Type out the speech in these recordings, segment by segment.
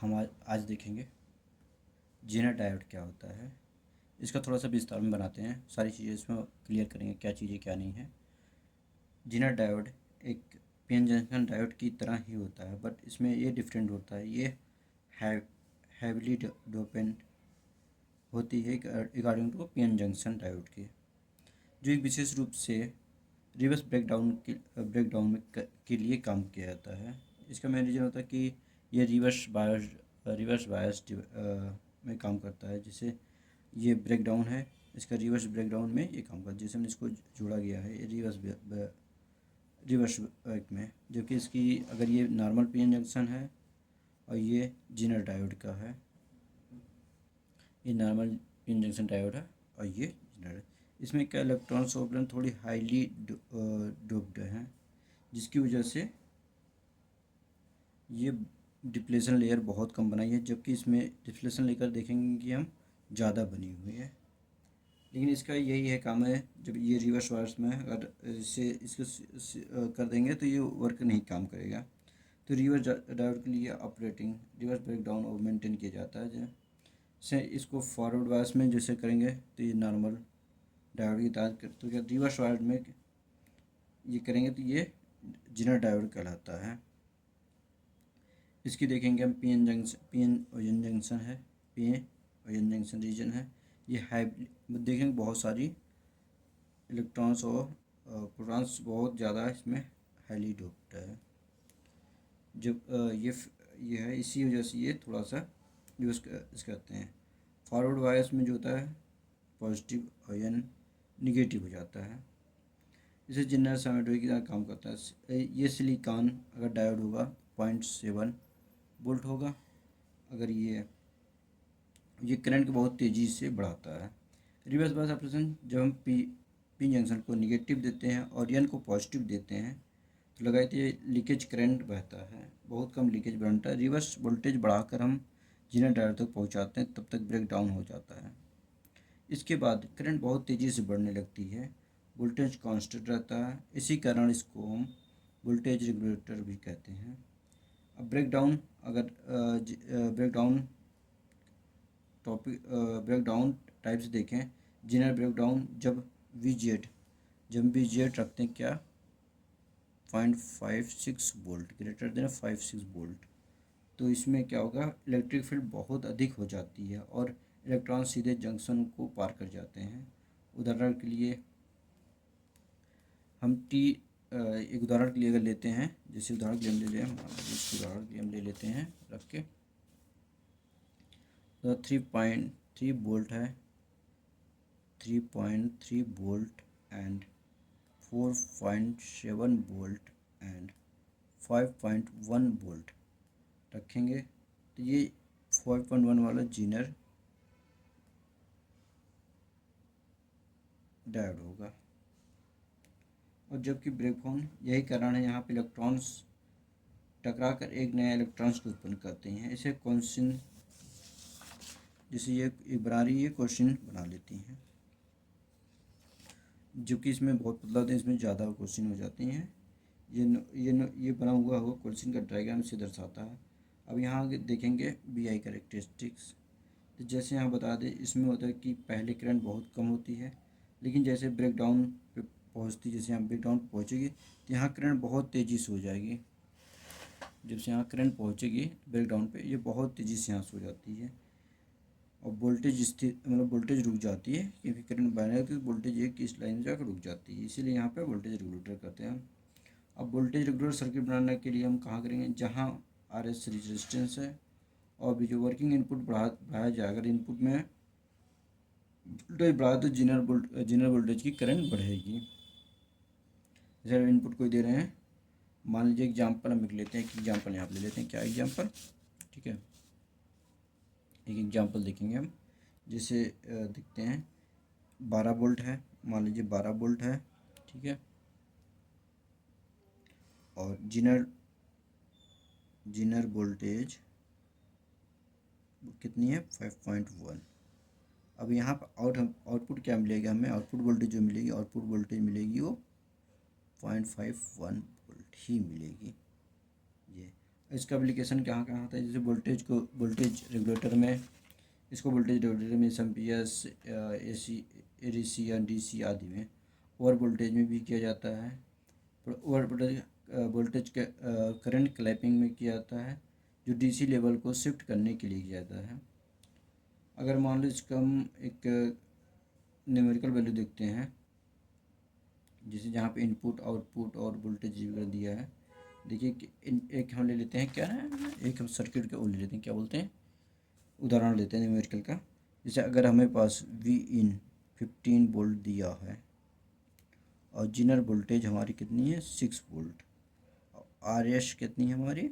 हम आज देखेंगे जेनर डायोड क्या होता है। इसका थोड़ा सा विस्तार में बनाते हैं, सारी चीज़ें इसमें क्लियर करेंगे क्या चीज़ें क्या नहीं है। जेनर डायोड एक पीएन जंक्शन डायोड की तरह ही होता है, बट इसमें ये डिफरेंट होता है। ये हैविली डोपेंट होती है according to PN junction diode की, जो एक विशेष रूप से रिवर्स ब्रेकडाउन में के लिए काम किया जाता है। इसका मेन रीज़न होता है कि ये रिवर्स बायस में काम करता है। जैसे ये ब्रेकडाउन है, इसका रिवर्स ब्रेकडाउन में ये काम करता है। जैसे हमने इसको जोड़ा गया है ये रिवर्स में, जबकि इसकी अगर ये नॉर्मल पीएन जंक्शन है और ये जेनर डायोड का है, ये नॉर्मल पीएन जंक्शन डायोड है और ये जेनर। इसमें क्या इलेक्ट्रॉन सोल्यूशन थोड़ी हाईली डोप्ड हैं, जिसकी वजह से ये डिप्लेशन लेयर बहुत कम बनाई है, जबकि इसमें डिप्लेशन लेकर देखेंगे कि हम ज़्यादा बनी हुई है। लेकिन इसका यही है काम है, जब ये रिवर्स वायर्स में अगर इसे इसको कर देंगे तो ये वर्क नहीं काम करेगा। तो रिवर्स डायोड के लिए ऑपरेटिंग रिवर्स ब्रेकडाउन और मेंटेन किया जाता है। जैसे इसको फॉरवर्ड वायर्स में जैसे करेंगे तो ये नॉर्मल डायोड की तरह, तो क्या रिवर्स वायर में ये करेंगे तो ये जेनर डायोड कहलाता है। इसकी देखेंगे हम पीएन ओजन जंक्शन है, पीएन ओजन जंक्शन रीजन है। ये देखेंगे बहुत सारी इलेक्ट्रॉन्स और प्रोटॉन्स बहुत ज़्यादा इसमें हाईली डोप्ड है। जब ये है, इसी वजह से ये थोड़ा सा यूज़ करते हैं। फॉरवर्ड वायर्स में जो होता है पॉजिटिव आयन निगेटिव हो जाता है। इसे जेनर साइमेट्री की तरह काम करता है। ये सिलिकॉन अगर डायोड होगा 0.7 वोल्ट होगा। अगर ये करंट को बहुत तेज़ी से बढ़ाता है। रिवर्स बायस ऑपरेशन, जब हम पी जंक्शन को निगेटिव देते हैं और एन को पॉजिटिव देते हैं तो लगाते ये लीकेज करंट बहता है, बहुत कम लीकेज बनता है। रिवर्स वोल्टेज बढ़ाकर हम जेनर डायोड तक पहुंचाते हैं, तब तक ब्रेक डाउन हो जाता है। इसके बाद करंट बहुत तेज़ी से बढ़ने लगती है, वोल्टेज कांस्टेंट रहता है। इसी कारण इसको हम वोल्टेज रेगुलेटर भी कहते हैं। अब ब्रेकडाउन, अगर ब्रेकडाउन टाइप्स देखें, जेनरल ब्रेकडाउन जब वी जेड रखते हैं क्या 0.56 वोल्ट ग्रेटर देन 56 वोल्ट, तो इसमें क्या होगा, इलेक्ट्रिक फील्ड बहुत अधिक हो जाती है और इलेक्ट्रॉन सीधे जंक्शन को पार कर जाते हैं। उदाहरण के लिए हम एक उदाहरण के लिए अगर लेते हैं, जैसे उदाहरण के लिए हम ले लें, इस उदाहरण के लिए हम ले लेते हैं रख के, तो 3.3 वोल्ट है, 3.3 volt and 4.7 volt and 5.1 volt रखेंगे, तो ये 5.1 वाला जेनर डायोड होगा। और जबकि ब्रेकडाउन, यही कारण है यहाँ पे इलेक्ट्रॉन्स टकरा कर एक नया इलेक्ट्रॉन्स को उत्पन्न करते हैं। इसे क्वेश्चन, जैसे ये एक बना रही है क्वेश्चन बना लेती हैं, जो कि इसमें बहुत पतला होता है, इसमें ज़्यादा क्वेश्चन हो जाती हैं। ये बना हुआ क्वेश्चन का डायग्राम से दर्शाता है। अब यहाँ आगे देखेंगे BI कैरेक्टरिस्टिक्स। तो जैसे यहाँ बता दें, इसमें होता है कि पहले करंट बहुत कम होती है, लेकिन जैसे ब्रेकडाउन पे पहुँचती, जैसे यहाँ ब्रेकडाउन पहुँचेगी तो यहाँ करंट बहुत तेज़ी से हो जाएगी। जब से यहाँ करंट पहुँचेगी ब्रेकडाउन पे, ये बहुत तेज़ी से यहाँ से हो जाती है और वोल्टेज स्थिर, मतलब वोल्टेज रुक जाती है, क्योंकि करंट बहने लगती है तो वोल्टेज एक इस लाइन में जाकर रुक जाती है। इसीलिए यहाँ पे वोल्टेज रेगुलेटर करते हैं। अब वोल्टेज रेगुलेटर सर्किट बनाने के लिए हम कहाँ करेंगे, जहाँ RS रेजिस्टेंस है और भी जो वर्किंग इनपुट बढ़ाया जाए, अगर इनपुट में वोल्टेज बढ़ाए तो जेनर वोल्टेज की करंट बढ़ेगी। जैसे इनपुट कोई दे रहे हैं, मान लीजिए एग्जाम्पल हम लिख लेते हैं, एक एग्जाम्पल यहाँ पर ले लेते हैं। क्या एग्जाम्पल, ठीक है, एक एग्जाम्पल देखेंगे हम। जैसे देखते हैं 12 वोल्ट है, मान लीजिए 12 वोल्ट है, ठीक है, और जेनर वोल्टेज कितनी है 5.1। अब यहाँ पर आउटपुट क्या मिलेगा हमें, आउटपुट वोल्टेज जो मिलेगी, आउटपुट वोल्टेज मिलेगी वो 0.51 वोल्ट ही मिलेगी। ये इसका एप्लीकेशन कहाँ कहाँ आता है, जैसे वोल्टेज रेगुलेटर में, इसको वोल्टेज रेगुलेटर में एम्पियर्स, AC, ADC या DC आदि में, ओवर वोल्टेज में भी किया जाता है। ओवर वोल्टेज के करंट क्लैपिंग में किया जाता है, जो DC लेवल को शिफ्ट करने के लिए किया जाता है। अगर मान लो इसका हम एक न्यूमेरिकल वैल्यू देखते हैं, जैसे जहाँ पे इनपुट आउटपुट और वोल्टेज कर दिया है, देखिए कि एक हम ले लेते हैं, क्या है, एक हम सर्किट का वो ले लेते हैं, क्या बोलते हैं, उदाहरण लेते हैं न्यूमेरिकल का। जैसे अगर हमें पास Vin 15 वोल्ट दिया है और जीनर वोल्टेज हमारी कितनी है 6 वोल्ट, और RS कितनी है हमारी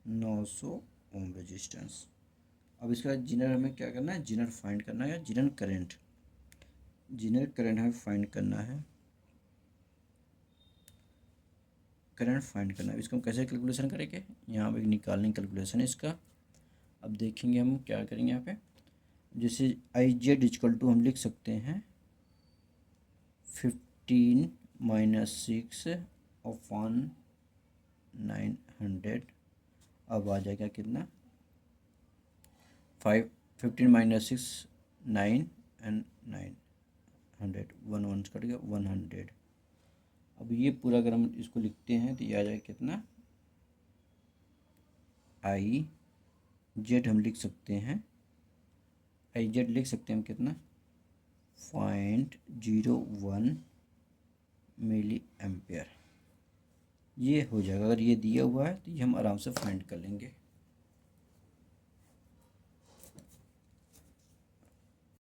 900 ओम रेजिस्टेंस। अब इसका जीनर हमें क्या करना है, जीनर फाइंड करना है, जीनर करंट हमें फाइंड करना है, करंट फाइंड करना है। इसको हम कैसे कैलकुलेशन करेंगे, यहाँ पे निकालने कैलकुलेशन इसका। अब देखेंगे हम क्या करेंगे यहाँ पे, जैसे IZ इक्वल टू हम लिख सकते हैं 15 - 6 अपॉन 900। अब आ जाएगा कितना 15 - 6 9 एंड 900, 1 1 कट गया 100। अब ये पूरा अगर हम इसको लिखते हैं तो ये आ जाएगा कितना, IZ हम लिख सकते हैं, IZ लिख सकते हैं हम कितना 0.01 मिली एम्पेयर। ये हो जाएगा, अगर ये दिया हुआ है तो ये हम आराम से फाइंड कर लेंगे।